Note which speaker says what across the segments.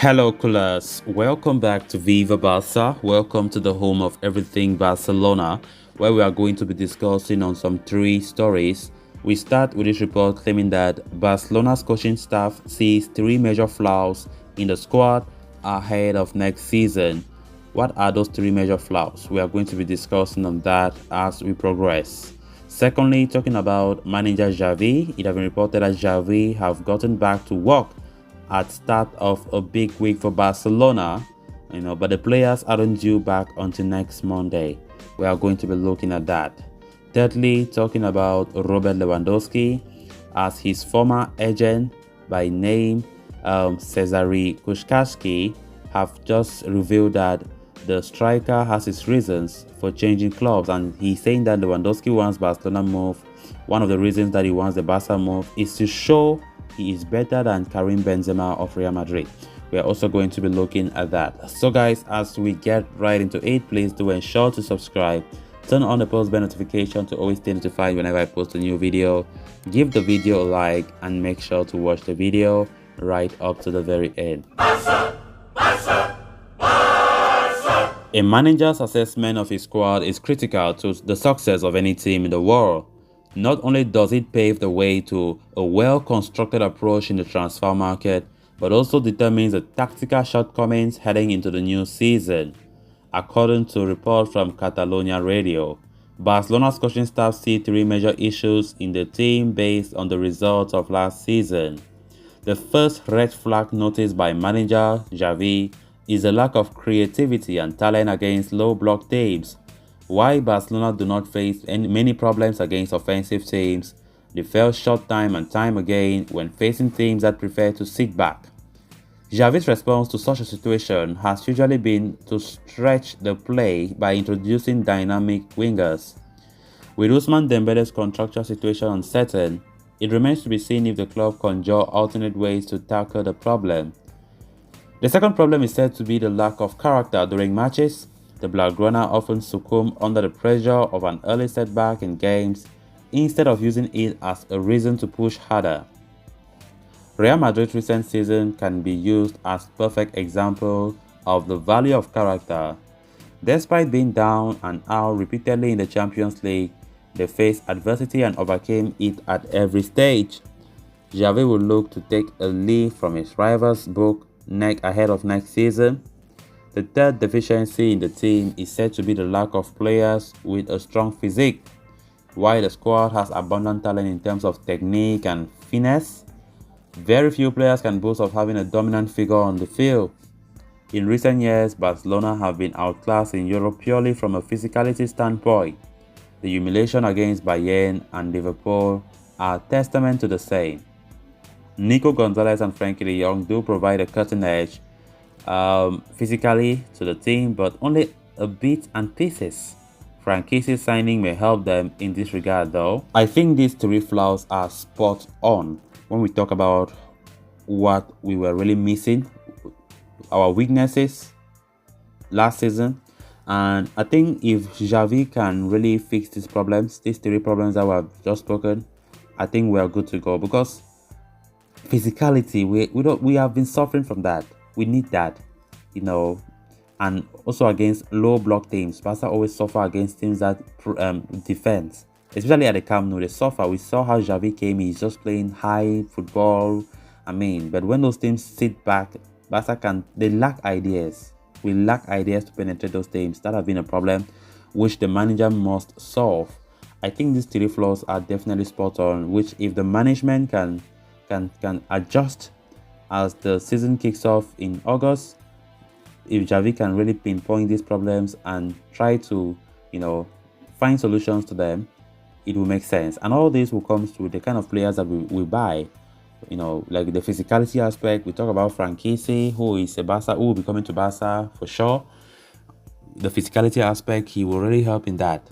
Speaker 1: Hello, coolers. Welcome back to Viva Barca. Welcome to the home of everything Barcelona, where we are going to be discussing on some three stories. We start with this report claiming that Barcelona's coaching staff sees three major flaws in the squad ahead of next season. What are those three major flaws? We are going to be discussing on that as we progress. Secondly, talking about manager Xavi, it has been reported that Xavi have gotten back to work at start of a big week for Barcelona, but the players aren't due back until next Monday. We are going to be looking at that. Thirdly, talking about Robert Lewandowski, as his former agent by name Cezary Kuszkowski have just revealed that the striker has his reasons for changing clubs, and he's saying that Lewandowski wants Barcelona move. One of the reasons that he wants the Barca move is to show he is better than Karim Benzema of Real Madrid. We are also going to be looking at that. So guys, as we get right into it, please do ensure to subscribe, turn on the post bell notification to always stay notified whenever I post a new video, give the video a like, and make sure to watch the video right up to the very end. Barca, Barca, Barca. A manager's assessment of his squad is critical to the success of any team in the world. Not only does it pave the way to a well-constructed approach in the transfer market, but also determines the tactical shortcomings heading into the new season. According to a report from Catalonia Radio, Barcelona's coaching staff see three major issues in the team based on the results of last season. The first red flag noticed by manager Xavi is a lack of creativity and talent against low-block teams. While Barcelona do not face many problems against offensive teams, they fell short time and time again when facing teams that prefer to sit back. Xavi's response to such a situation has usually been to stretch the play by introducing dynamic wingers. With Ousmane Dembele's contractual situation uncertain, it remains to be seen if the club conjure alternate ways to tackle the problem. The second problem is said to be the lack of character during matches. The Blaugrana often succumb under the pressure of an early setback in games instead of using it as a reason to push harder. Real Madrid's recent season can be used as a perfect example of the value of character. Despite being down and out repeatedly in the Champions League, they faced adversity and overcame it at every stage. Xavi will look to take a lead from his rivals' book ahead of next season. The third deficiency in the team is said to be the lack of players with a strong physique. While the squad has abundant talent in terms of technique and finesse, very few players can boast of having a dominant figure on the field. In recent years, Barcelona have been outclassed in Europe purely from a physicality standpoint. The humiliation against Bayern and Liverpool are testament to the same. Nico Gonzalez and Frankie de Jong do provide a cutting edge physically to the team, but only a bit and pieces. Frankie's signing may help them in this regard though. I think these three flaws are spot on when we talk about what we were really missing, our weaknesses last season. And I think if Xavi can really fix these three problems that we have just spoken, I think we are good to go, because physicality, we have been suffering from that. We need that, and also against low block teams. Barca always suffer against teams that defend, especially at the Camp Nou. They suffer. We saw how Xavi came. He's just playing high football. But when those teams sit back, Barca they lack ideas. We lack ideas to penetrate those teams. That has been a problem, which the manager must solve. I think these three flaws are definitely spot on, which if the management can adjust as the season kicks off in August, if Xavi can really pinpoint these problems and try to, find solutions to them, it will make sense. And all this will come through the kind of players that we buy, like the physicality aspect. We talk about Frankie, who is a Barca, who will be coming to Barca for sure. The physicality aspect, he will really help in that.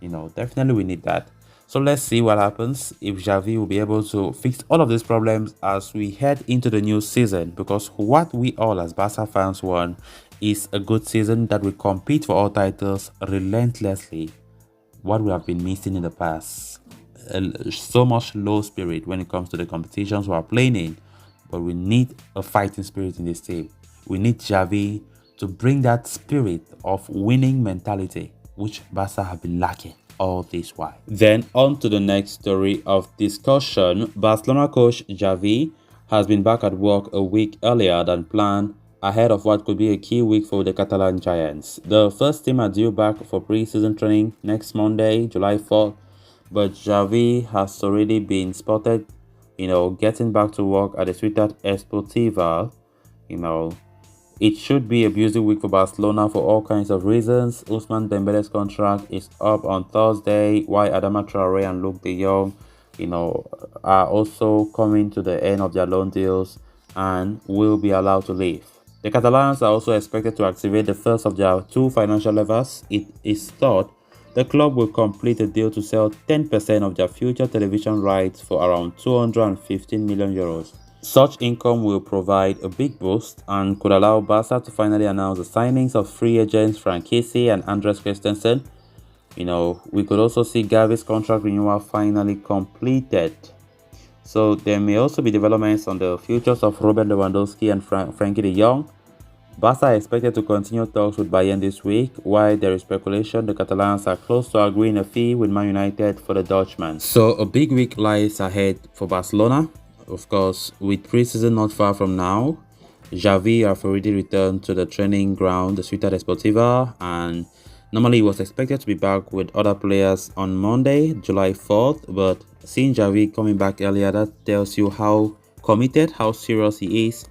Speaker 1: Definitely we need that. So let's see what happens if Xavi will be able to fix all of these problems as we head into the new season, because what we all as Barca fans want is a good season that will compete for all titles relentlessly. What we have been missing in the past. So much low spirit when it comes to the competitions we are playing in, but we need a fighting spirit in this team. We need Xavi to bring that spirit of winning mentality, which Barca have been lacking all this while. Then on to the next story of discussion. Barcelona coach Xavi has been back at work a week earlier than planned, ahead of what could be a key week for the Catalan Giants. The first team are due back for pre-season training next Monday, July 4th, but Xavi has already been spotted, getting back to work at the Ciutat Esportiva. It should be a busy week for Barcelona for all kinds of reasons. Ousmane Dembele's contract is up on Thursday, while Adama Traore and Luke de Jong, are also coming to the end of their loan deals and will be allowed to leave. The Catalans are also expected to activate the first of their two financial levers. It is thought the club will complete a deal to sell 10% of their future television rights for around 215 million euros. Such income will provide a big boost and could allow Barca to finally announce the signings of free agents Frank Kessie and Andres Christensen. We could also see Gavi's contract renewal finally completed. So there may also be developments on the futures of Robert Lewandowski and Frankie de Jong. Barca are expected to continue talks with Bayern this week, while there is speculation the Catalans are close to agreeing a fee with Man United for the Dutchman. So a big week lies ahead for Barcelona. Of course, with pre-season not far from now, Xavi have already returned to the training ground, the Ciutat Esportiva, and normally he was expected to be back with other players on Monday, July 4th, but seeing Xavi coming back earlier, that tells you how committed, how serious he is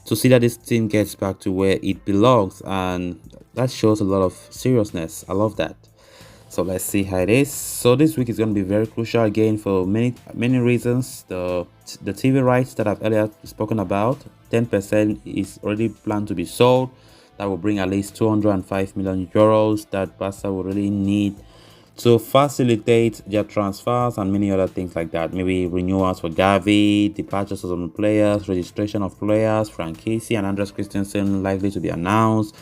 Speaker 1: to see that this team gets back to where it belongs, and that shows a lot of seriousness. I love that. So let's see how it is. So this week is going to be very crucial again for many reasons. The TV rights that I've earlier spoken about, 10% is already planned to be sold. That will bring at least 205 million euros that Barca will really need to facilitate their transfers and many other things like that. Maybe renewals for Gavi, departures of some players, registration of players, Frank Kessie and Andres Christensen likely to be announced.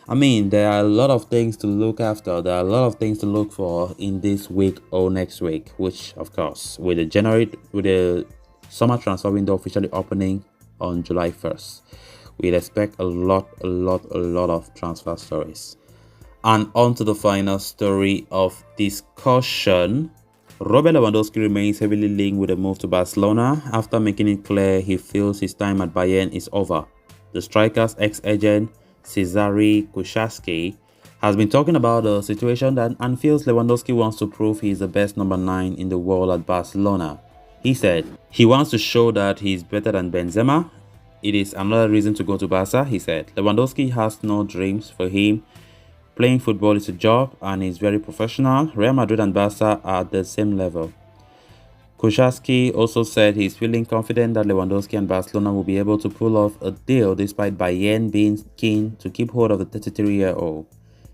Speaker 1: I mean, there are a lot of things to look after. There are a lot of things to look for in this week or next week, which, of course, with the summer transfer window officially opening on July 1st, we'll expect a lot of transfer stories. And on to the final story of discussion. Robert Lewandowski remains heavily linked with a move to Barcelona after making it clear he feels his time at Bayern is over. The striker's ex-agent, Cezary Kuszewski, has been talking about the situation and feels Lewandowski wants to prove he is the best number 9 in the world at Barcelona. He said he wants to show that he is better than Benzema. It is another reason to go to Barca, he said. Lewandowski has no dreams. For him, playing football is a job and he's very professional. Real Madrid and Barca are at the same level. Kuszewski also said he's feeling confident that Lewandowski and Barcelona will be able to pull off a deal despite Bayern being keen to keep hold of the 33-year-old.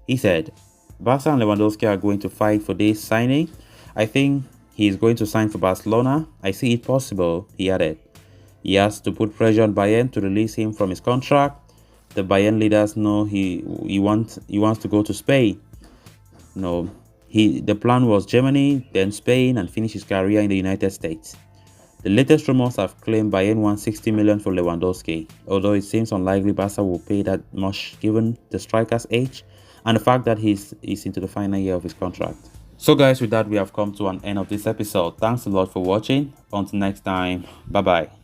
Speaker 1: He said, Barca and Lewandowski are going to fight for this signing. I think he is going to sign for Barcelona. I see it possible, he added. He has to put pressure on Bayern to release him from his contract. The Bayern leaders know he wants to go to Spain. The plan was Germany, then Spain, and finish his career in the United States. The latest rumors have claimed Bayern wants 60 million for Lewandowski, although it seems unlikely Barca will pay that much given the striker's age and the fact that he's into the final year of his contract. So guys, with that we have come to an end of this episode. Thanks a lot for watching. Until next time, bye bye.